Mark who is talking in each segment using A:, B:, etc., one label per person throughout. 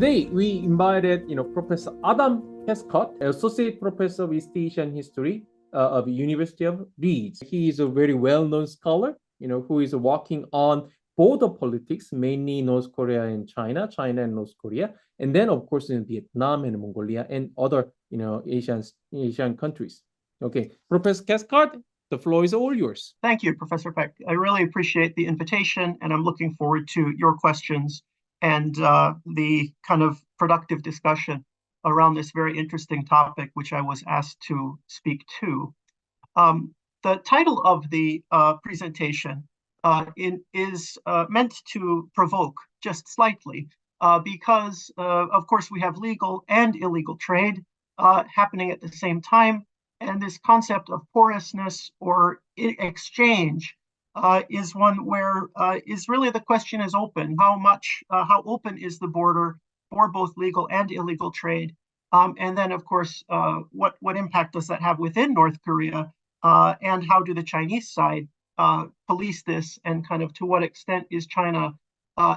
A: Today, we invited, Professor Adam Hescott, Associate Professor of East Asian History of University of Leeds. He is a very well-known scholar, who is working on border politics, mainly North Korea and China, China and North Korea, and then, of course, in Vietnam and Mongolia and other, Asian countries. Okay, Professor Hescott, the floor is all yours.
B: Thank you, Professor Peck. I really appreciate the invitation, and I'm looking forward to your questions and the kind of productive discussion around this very interesting topic, which I was asked to speak to. The title of the presentation is meant to provoke just slightly because, of course, we have legal and illegal trade happening at the same time. And this concept of porousness or exchange is one where is really the question is open. How open is the border for both legal and illegal trade? And then, of course, what impact does that have within North Korea? And how do the Chinese side police this? And kind of to what extent is China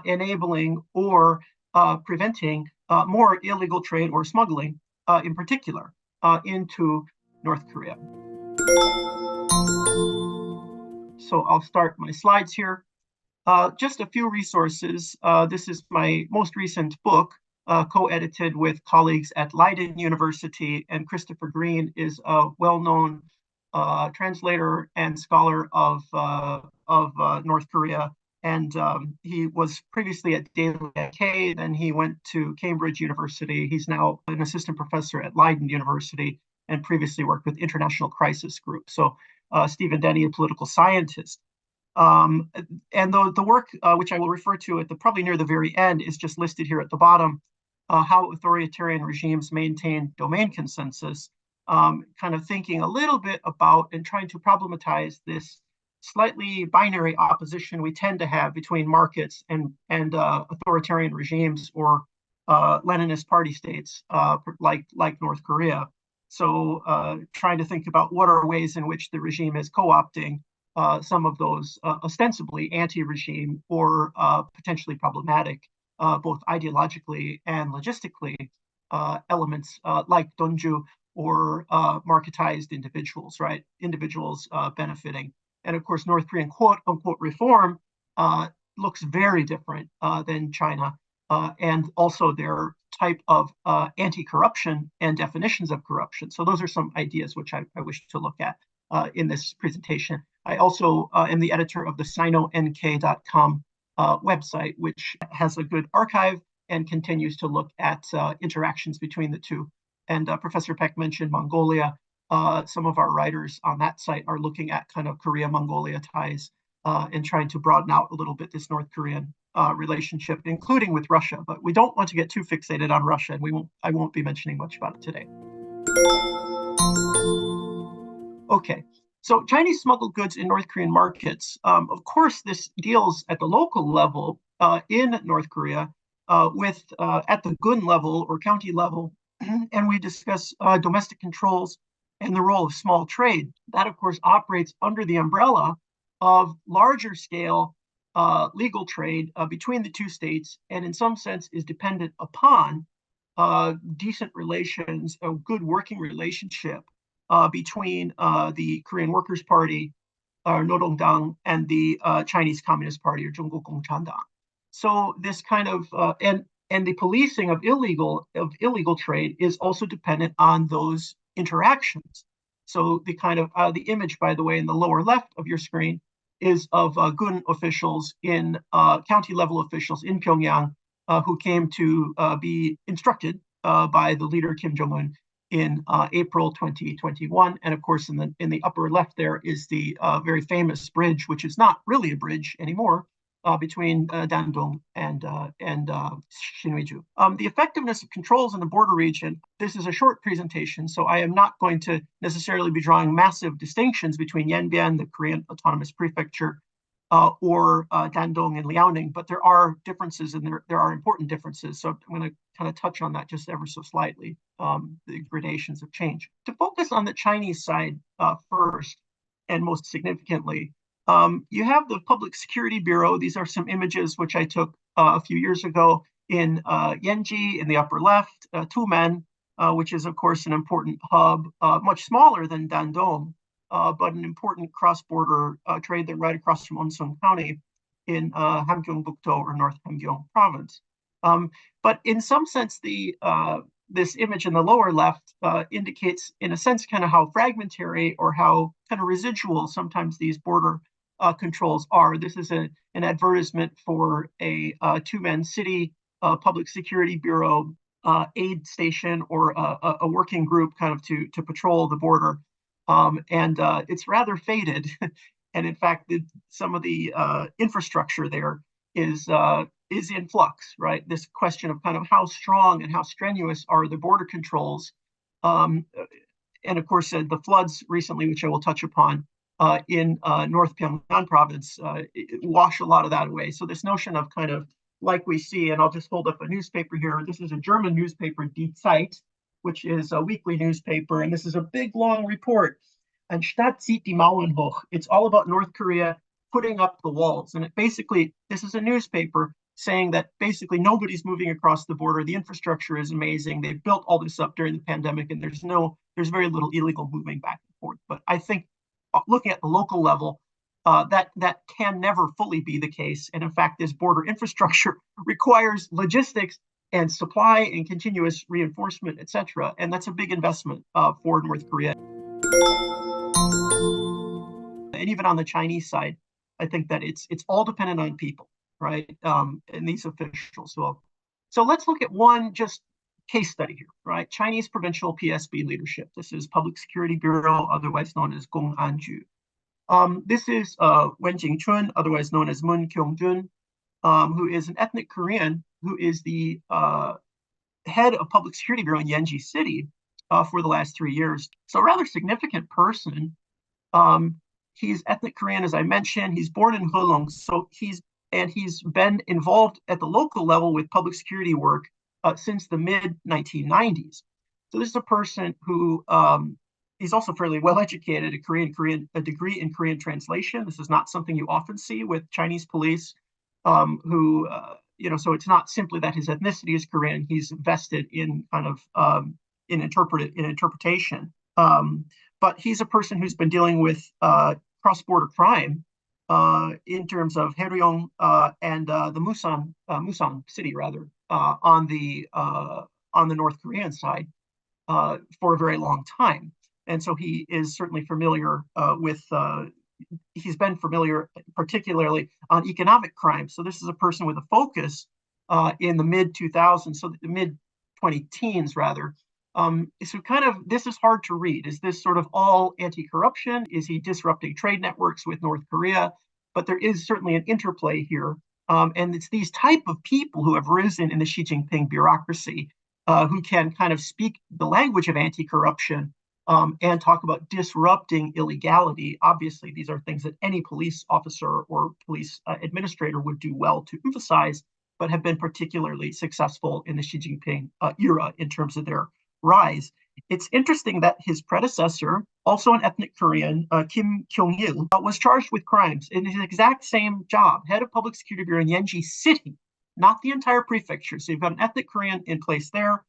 B: enabling or preventing more illegal trade or smuggling in particular into North Korea? So I'll start my slides here. Just a few resources. This is my most recent book, co-edited with colleagues at Leiden University, and Christopher Green is a well-known translator and scholar of North Korea. And he was previously at Daly K, then he went to Cambridge University. He's now an assistant professor at Leiden University and previously worked with International Crisis Group. So Stephen Denny, a political scientist. And the work, which I will refer to at probably near the very end, is just listed here at the bottom, how authoritarian regimes maintain domain consensus, kind of thinking a little bit about and trying to problematize this slightly binary opposition we tend to have between markets and authoritarian regimes or Leninist party states like North Korea. So trying to think about what are ways in which the regime is co-opting some of those ostensibly anti-regime or potentially problematic, both ideologically and logistically, elements like Donju or marketized individuals, right? Individuals benefiting. And of course, North Korean quote-unquote reform looks very different than China, and also their type of anti-corruption and definitions of corruption. So those are some ideas which I wish to look at in this presentation. I also am the editor of the sinonk.com website, which has a good archive and continues to look at interactions between the two. And Professor Peck mentioned Mongolia. Some of our writers on that site are looking at kind of Korea-Mongolia ties and trying to broaden out a little bit this North Korean relationship, including with Russia. But we don't want to get too fixated on Russia, and I won't be mentioning much about it today. Okay, so Chinese smuggled goods in North Korean markets. Of course, this deals at the local level in North Korea with at the gun level or county level, and we discuss domestic controls and the role of small trade. That, of course, operates under the umbrella of larger scale legal trade between the two states, and in some sense is dependent upon decent relations, a good working relationship between the Korean Workers' Party, Nodongdang, and the Chinese Communist Party, or Zhongguo Gongchandang. So this kind of and the policing of illegal trade is also dependent on those interactions. So the kind of the image, by the way, in the lower left of your screen is of gun officials in county level officials in Pyongyang who came to be instructed by the leader Kim Jong-un in April 2021. And of course, in the upper left there is the very famous bridge, which is not really a bridge anymore, between Dandong and Sinŭiju. The effectiveness of controls in the border region, this is a short presentation, so I am not going to necessarily be drawing massive distinctions between Yanbian, the Korean Autonomous Prefecture, or Dandong and Liaoning, but there are differences and there are important differences. So I'm going to kind of touch on that just ever so slightly, the gradations of change. To focus on the Chinese side first, and most significantly, you have the Public Security Bureau. These are some images which I took a few years ago. In Yenji, in the upper left, Tumen, which is, of course, an important hub, much smaller than Dandong, but an important cross-border trade that right across from Onsun County in Hamgyong-bukdo or North Hamgyong province. But in some sense, this image in the lower left indicates, in a sense, kind of how fragmentary or how kind of residual sometimes these border controls are. This is an advertisement for a two-man city public security bureau aid station or a working group kind of to patrol the border. And it's rather faded. And in fact, some of the infrastructure there is in flux, right? This question of kind of how strong and how strenuous are the border controls. And of course, the floods recently, which I will touch upon in North Pyongan province, wash a lot of that away. So this notion of kind of like we see, and I'll just hold up a newspaper here. This is a German newspaper, Die Zeit, which is a weekly newspaper. And this is a big, long report. And Stadt zieht die Mauern hoch. It's all about North Korea putting up the walls. And this is a newspaper saying that basically nobody's moving across the border. The infrastructure is amazing. They've built all this up during the pandemic, and there's very little illegal moving back and forth. But I think looking at the local level, that can never fully be the case. And in fact, this border infrastructure requires logistics and supply and continuous reinforcement, et cetera. And that's a big investment for North Korea. And even on the Chinese side, I think that it's all dependent on people, right? And these officials. So let's look at one just case study here, right? Chinese provincial PSB leadership. This is Public Security Bureau, otherwise known as Gong Anju. This is Wen Jingchun, otherwise known as Moon Kyung-jun, who is an ethnic Korean who is the head of Public Security Bureau in Yenji City for the last 3 years. So a rather significant person. He's ethnic Korean, as I mentioned. He's born in Hulong, so he's been involved at the local level with public security work since the mid 1990s. So this is a person who he's also fairly well educated, a degree in Korean translation. This is not something you often see with Chinese police, who so it's not simply that his ethnicity is Korean. He's vested in kind of in interpretation. But he's a person who's been dealing with cross-border crime in terms of Haeryong and the Musan city, rather, on the North Korean side for a very long time. And so he is certainly familiar he's been familiar particularly on economic crime. So this is a person with a focus in the mid-2000s, so the mid-2010s rather. So kind of, this is hard to read. Is this sort of all anti-corruption? Is he disrupting trade networks with North Korea? But there is certainly an interplay here. And it's these type of people who have risen in the Xi Jinping bureaucracy who can kind of speak the language of anti-corruption and talk about disrupting illegality. Obviously, these are things that any police officer or police administrator would do well to emphasize, but have been particularly successful in the Xi Jinping era in terms of their rise. It's interesting that his predecessor, also an ethnic Korean, Kim Kyung-il, was charged with crimes in his exact same job, head of Public Security Bureau in Yenji City, not the entire prefecture. So you've got an ethnic Korean in place there.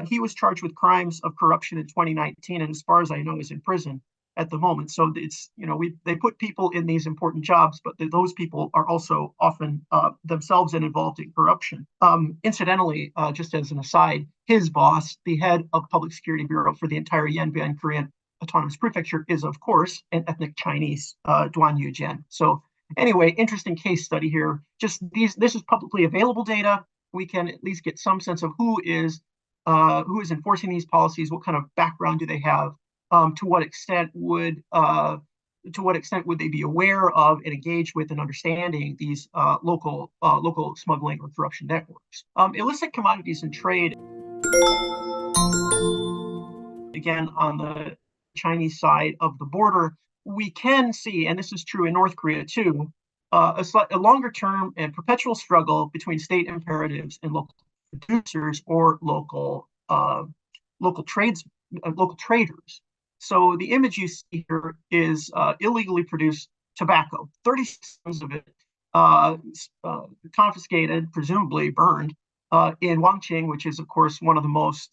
B: He was charged with crimes of corruption in 2019, and as far as I know, is in prison at the moment. So it's, they put people in these important jobs, but those people are also often themselves involved in corruption. Incidentally, just as an aside, his boss, the head of Public Security Bureau for the entire Yanbian Korean Autonomous Prefecture, is of course an ethnic Chinese, Duan Yujian. So anyway, interesting case study here. This is publicly available data. We can at least get some sense of who is enforcing these policies, what kind of background do they have, to what extent would they be aware of and engage with and understanding these local smuggling or corruption networks. Illicit commodities and trade, again, on the Chinese side of the border, we can see, and this is true in North Korea too, a longer term and perpetual struggle between state imperatives and local producers or local traders. So the image you see here is illegally produced tobacco, 30 tons of it confiscated, presumably burned, in Wangqing, which is, of course, one of the most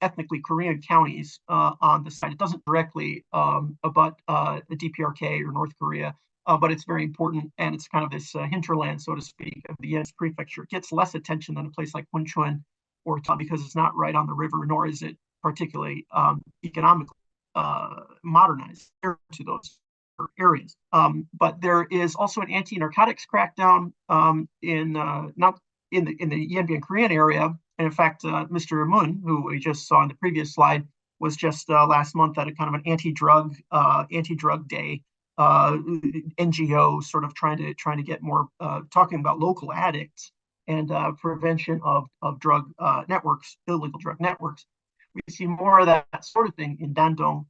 B: ethnically Korean counties on the side. It doesn't directly abut the DPRK or North Korea, but it's very important, and it's kind of this hinterland, so to speak, of the Yen's prefecture. It gets less attention than a place like Hunchun or Ta because it's not right on the river, nor is it particularly economically modernized to those areas. But there is also an anti-narcotics crackdown in not in the Yanbian Korean area. And in fact, Mr. Moon, who we just saw in the previous slide, was just last month at a kind of an anti-drug day NGO, sort of trying to get more talking about local addicts and prevention of drug networks, illegal drug networks. We see more of that sort of thing in Dandong,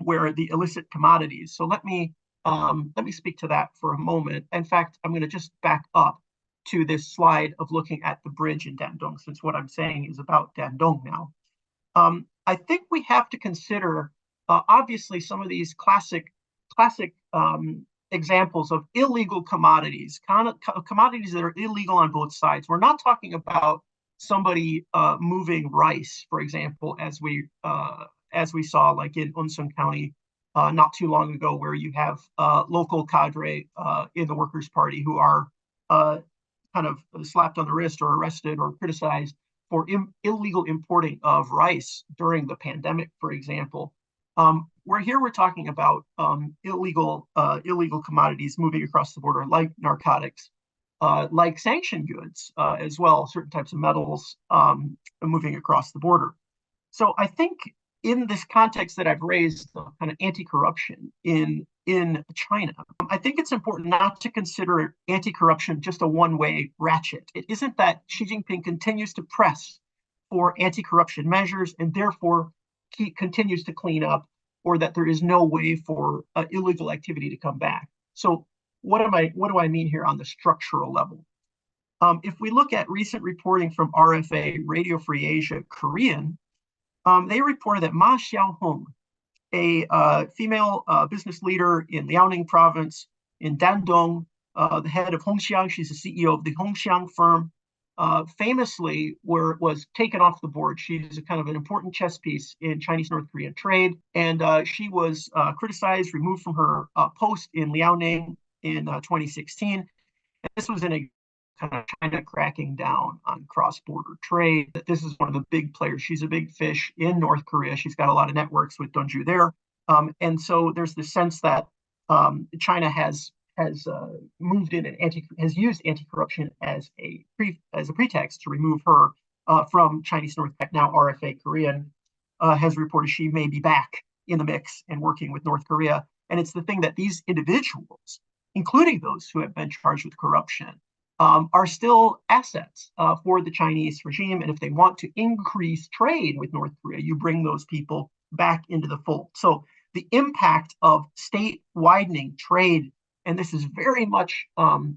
B: where the illicit commodities. So let me speak to that for a moment. In fact, I'm going to just back up to this slide of looking at the bridge in Dandong, since what I'm saying is about Dandong now. I think we have to consider, obviously, some of these classic examples of illegal commodities, commodities that are illegal on both sides. We're not talking about somebody moving rice, for example, as we saw like in Unsun County not too long ago, where you have local cadre in the Workers' Party who are kind of slapped on the wrist or arrested or criticized for illegal importing of rice during the pandemic, for example. We're talking about illegal commodities moving across the border, like narcotics, like sanctioned goods as well, certain types of metals moving across the border. So I think in this context that I've raised, kind of anti-corruption in China, I think it's important not to consider anti-corruption just a one-way ratchet. It isn't that Xi Jinping continues to press for anti-corruption measures and therefore he continues to clean up, or that there is no way for illegal activity to come back. So what do I mean here on the structural level? If we look at recent reporting from RFA, Radio Free Asia Korean, they reported that Ma Xiaohong, a female business leader in Liaoning province in Dandong, the head of Hongxiang, she's the CEO of the Hongxiang firm, famously was taken off the board. She's a kind of an important chess piece in Chinese-North Korean trade, and she was criticized, removed from her post in Liaoning in 2016. And this was in a kind of China cracking down on cross-border trade. This is one of the big players. She's a big fish in North Korea. She's got a lot of networks with Donju there. And so there's this sense that China has moved in and has used anti-corruption as a pretext to remove her from Chinese North. Now RFA Korean has reported she may be back in the mix and working with North Korea. And it's the thing that these individuals, including those who have been charged with corruption, are still assets for the Chinese regime. And if they want to increase trade with North Korea, you bring those people back into the fold. So the impact of state widening trade, and this is very much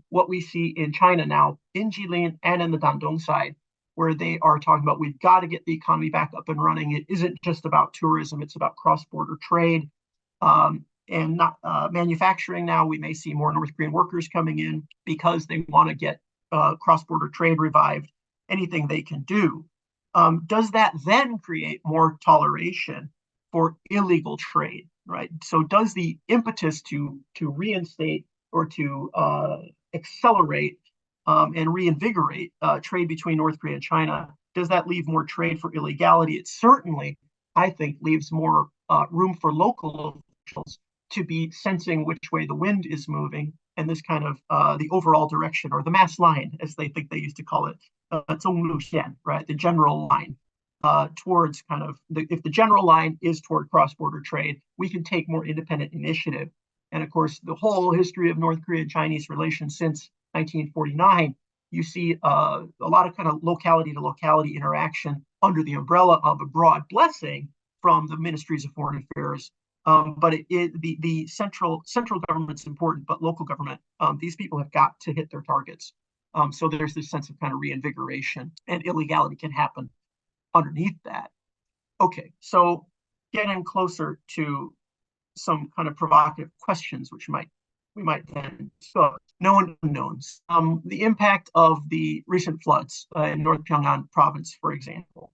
B: what we see in China now, in Jilin and in the Dandong side, where they are talking about we've got to get the economy back up and running. It isn't just about tourism, it's about cross-border trade. And not manufacturing now. We may see more North Korean workers coming in because they want to get cross-border trade revived, anything they can do. Does that then create more toleration for illegal trade, right? So does the impetus to reinstate or to accelerate and reinvigorate trade between North Korea and China, does that leave more trade for illegality? It certainly, I think, leaves more room for local officials to be sensing which way the wind is moving, and this kind of the overall direction, or the mass line, as they think they used to call it, 中路线, right? The general line towards kind of, if the general line is toward cross-border trade, we can take more independent initiative. And of course, the whole history of North Korean-Chinese relations since 1949, you see a lot of kind of locality to locality interaction under the umbrella of a broad blessing from the ministries of foreign affairs. But the central government's important, but local government, these people have got to hit their targets. So there's this sense of kind of reinvigoration, and illegality can happen underneath that. Okay, so getting closer to some kind of provocative questions which might we might then discuss. Known unknowns. The impact of the recent floods in North Pyongan province, for example.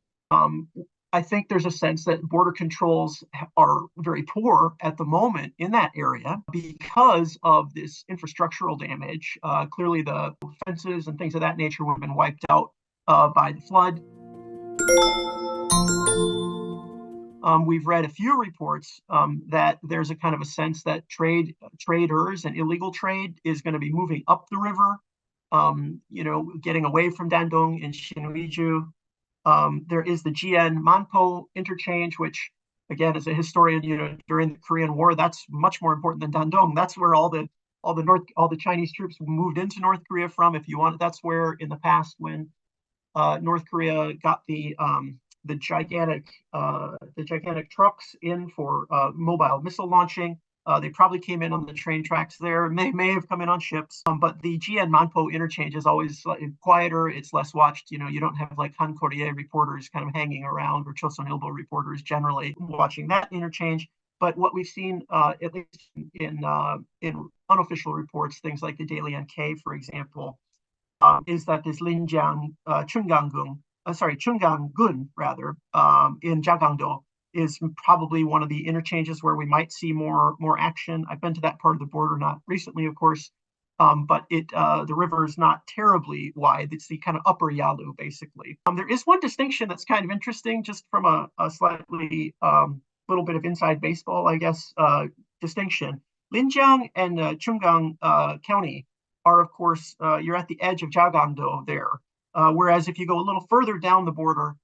B: I think there's a sense that border controls are very poor at the moment in that area because of this infrastructural damage. Clearly, the fences and things of that nature would have been wiped out by the flood. We've read a few reports that there's a kind of a sense that traders and illegal trade is going to be moving up the river, getting away from Dandong and Shinwiju. There is the Jian Manpo interchange, which, again, as a historian, during the Korean War, that's much more important than Dandong. That's where all the Chinese troops moved into North Korea from. If you want, that's where in the past when North Korea got the gigantic trucks in for mobile missile launching. They probably came in on the train tracks there. May have come in on ships. But the Jian Manpo interchange is always quieter. It's less watched. You don't have like Han Korea reporters kind of hanging around or Chosun Ilbo reporters generally watching that interchange. But what we've seen, at least in unofficial reports, things like the Daily NK, for example, is that this Linjiang Chunggang-gun, rather, in Jagangdo is probably one of the interchanges where we might see more action. I've been to that part of the border, not recently, of course, but the river is not terribly wide. It's the kind of upper Yalu, basically. There is one distinction that's kind of interesting, just from a slightly little bit of inside baseball, I guess, distinction. Linjiang and Chunggang County are, of course, you're at the edge of Jagangdo there. Whereas if you go a little further down the border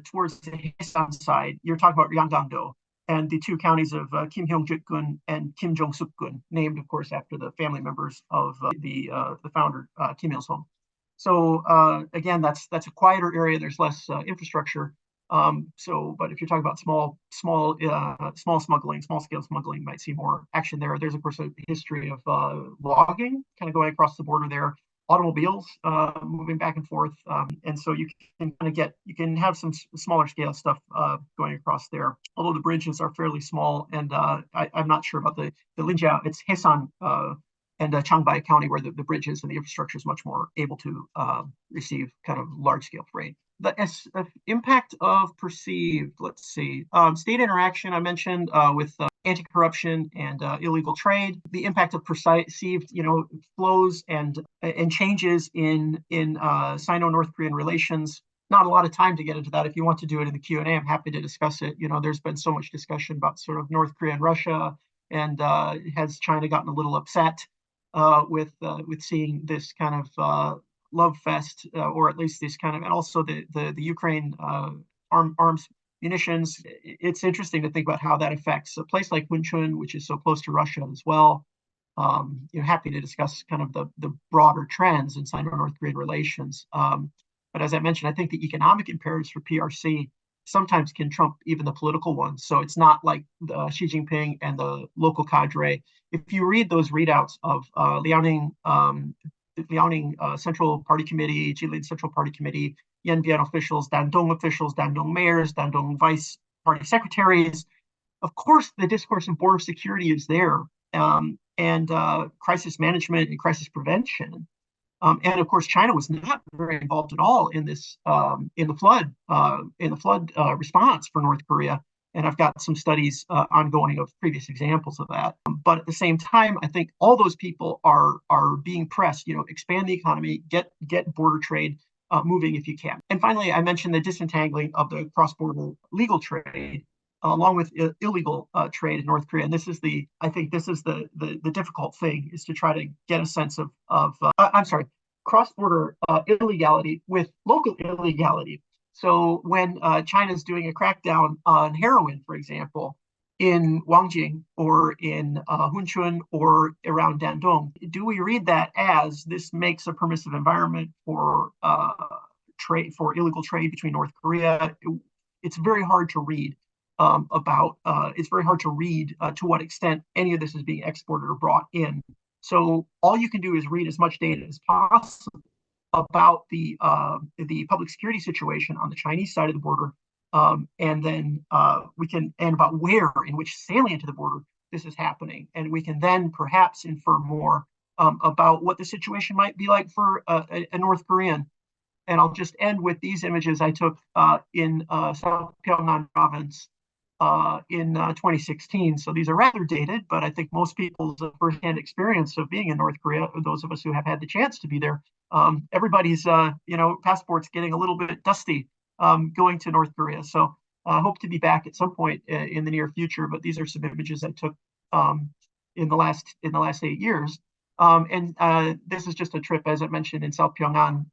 B: towards the Hesan side, you're talking about Yanggangdo and the two counties of Kim Hyung-jik-gun and Kim Jong-suk-gun, named, of course, after the family members of the founder, Kim Il-sung. So again, that's a quieter area. There's less infrastructure. But if you're talking about small smuggling, small scale smuggling, you might see more action there. There's of course a history of logging kind of going across the border there, automobiles moving back and forth, and so you can have some smaller scale stuff going across there. Although the bridges are fairly small, and I'm not sure about the Linjia. It's Hesan and Changbai County where the bridges and the infrastructure is much more able to receive kind of large scale freight. The impact of perceived, let's see, state interaction I mentioned with anti-corruption and illegal trade. The impact of perceived, flows and changes in Sino-North Korean relations. Not a lot of time to get into that. If you want to do it in the Q&A, I'm happy to discuss it. There's been so much discussion about sort of North Korea and Russia, and has China gotten a little upset with seeing this kind of love fest, or at least this kind of, and also the Ukraine arms munitions. It's interesting to think about how that affects a place like Hunchun, which is so close to Russia as well. Happy to discuss kind of the broader trends in Sino-North Korean relations. But as I mentioned, I think the economic imperatives for PRC sometimes can trump even the political ones. So it's not like Xi Jinping and the local cadre. If you read those readouts of Liaoning Central Party Committee, Jilin Central Party Committee, Yanbian officials, Dandong mayors, Dandong vice party secretaries, of course, the discourse of border security is there, and crisis management and crisis prevention. And of course, China was not very involved at all in this in the flood response for North Korea. And I've got some studies ongoing of previous examples of that. But at the same time, I think all those people are being pressed. Expand the economy, get border trade moving if you can. And finally, I mentioned the disentangling of the cross-border legal trade along with illegal trade in North Korea. And I think this is the difficult thing, is to try to get a sense of cross-border illegality with local illegality. So when China's doing a crackdown on heroin, for example, in Wangjing or in Hunchun or around Dandong, do we read that as this makes a permissive environment for illegal trade between North Korea? It's very hard to read to what extent any of this is being exported or brought in. So all you can do is read as much data as possible about the public security situation on the Chinese side of the border, and then and about where in which salient to the border this is happening, and we can then perhaps infer more about what the situation might be like for a North Korean. And I'll just end with these images I took in South Pyongan province in 2016. So these are rather dated, but I think most people's firsthand experience of being in North Korea, or those of us who have had the chance to be there, everybody's passport's getting a little bit dusty going to North Korea. So I hope to be back at some point in the near future. But these are some images I took in the last 8 years. And this is just a trip, as I mentioned, in South Pyongan,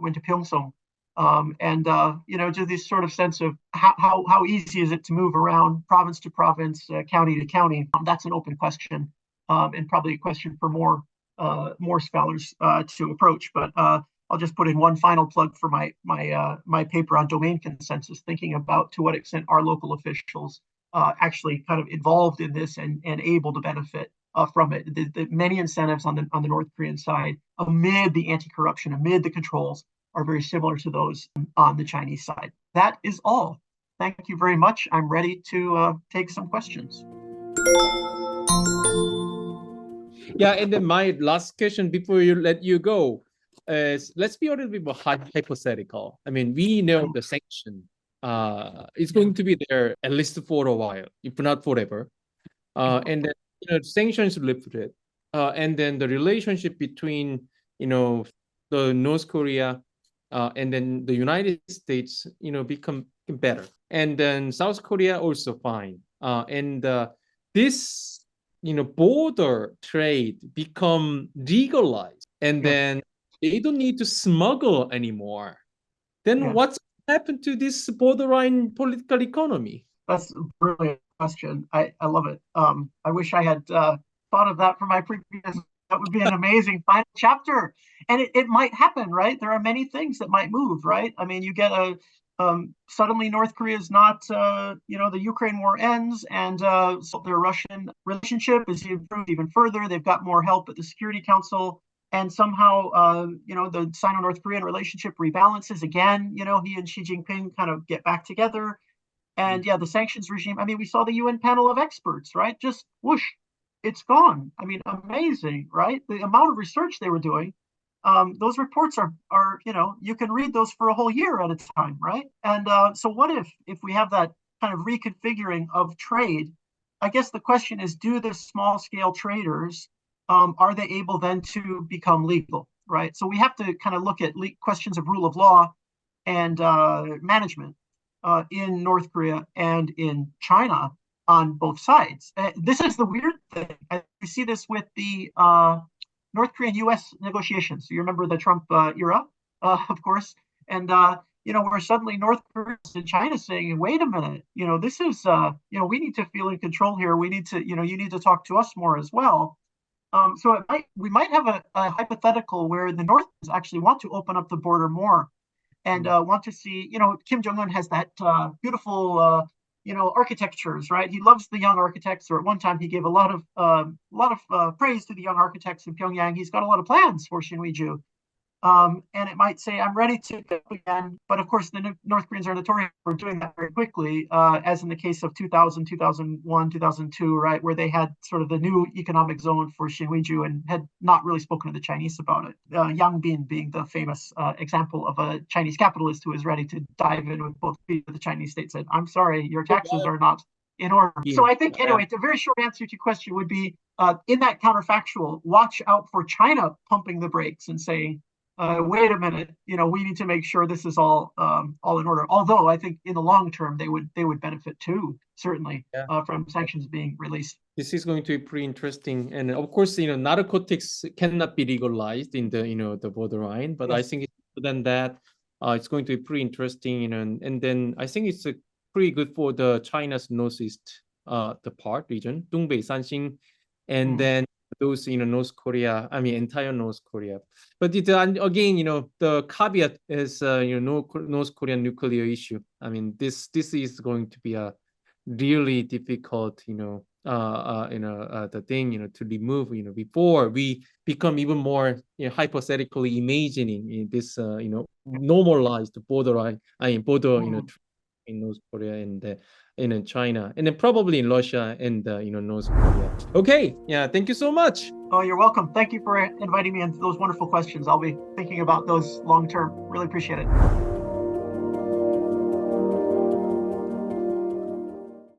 B: went to Pyeongseong. To this sort of sense of how easy is it to move around province to province, county to county. That's an open question, and probably a question for more scholars to approach. But I'll just put in one final plug for my paper on domain consensus, thinking about to what extent are local officials actually kind of involved in this and able to benefit from it. The many incentives on the North Korean side, amid the anti-corruption, amid the controls, are very similar to those on the Chinese side. That is all. Thank you very much. I'm ready to take some questions.
A: Yeah, and then my last question before you let you go is, let's be a little bit more hypothetical. I mean, we know the sanction is going to be there at least for a while, if not forever. And then sanctions lifted, and then the relationship between the North Korea and then the United States become better, and then South Korea also fine, and this border trade become legalized, and then they don't need to smuggle anymore. Then what's happened to this borderline political economy?
B: That's a brilliant question. I love it. I wish I had thought of that for my previous. That would be an amazing final chapter. And it might happen, right? There are many things that might move, right? I mean, you get suddenly North Korea is not, the Ukraine war ends, and so their Russian relationship is improved even further. They've got more help at the Security Council. And somehow, the Sino-North Korean relationship rebalances again. He and Xi Jinping kind of get back together. And the sanctions regime, I mean, we saw the UN panel of experts, right? Just whoosh, it's gone. I mean, amazing, right? The amount of research they were doing, those reports are you can read those for a whole year at a time, right? And so what if we have that kind of reconfiguring of trade? I guess the question is, do the small scale traders, are they able then to become legal, right? So we have to kind of look at questions of rule of law and management in North Korea and in China on both sides. This is the weird thing. We see this with the North Korean-U.S. negotiations. You remember the Trump era, of course, and where suddenly North Korea and China saying, "Wait a minute, this is, we need to feel in control here. We need to, you need to talk to us more as well." So we might have a hypothetical where the North actually want to open up the border more and want to see, Kim Jong-un has that beautiful, architectures, right? He loves the young architects, or at one time he gave a lot of praise to the young architects in Pyongyang. He's got a lot of plans for Shinwiju. And it might say, I'm ready to go again. But of course, the North Koreans are notorious for doing that very quickly, as in the case of 2000, 2001, 2002, right, where they had sort of the new economic zone for Shinwiju and had not really spoken to the Chinese about it. Yang Bin being the famous example of a Chinese capitalist who is ready to dive in with both feet. The Chinese state said, I'm sorry, your taxes are not in order. So I think, anyway, the very short answer to your question would be, in that counterfactual, watch out for China pumping the brakes and saying, wait a minute, we need to make sure this is all in order. Although I think in the long term they would benefit too, certainly, from sanctions being released.
A: This is going to be pretty interesting, and of course, narcotics cannot be legalized in the the borderline, but I think more than that, it's going to be pretty interesting, and then I think it's pretty good for the China's northeast the part region, Dongbei, Sanxing, and then those North Korea, I mean entire North Korea. But again, the caveat is North Korean nuclear issue. I mean, this is going to be a really difficult the thing to remove before we become even more hypothetically imagining this normalized border in North Korea, and in China, and then probably in Russia and North Korea. Okay, yeah, thank you so much.
B: Oh, you're welcome. Thank you for inviting me into those wonderful questions. I'll be thinking about those long term. Really appreciate it.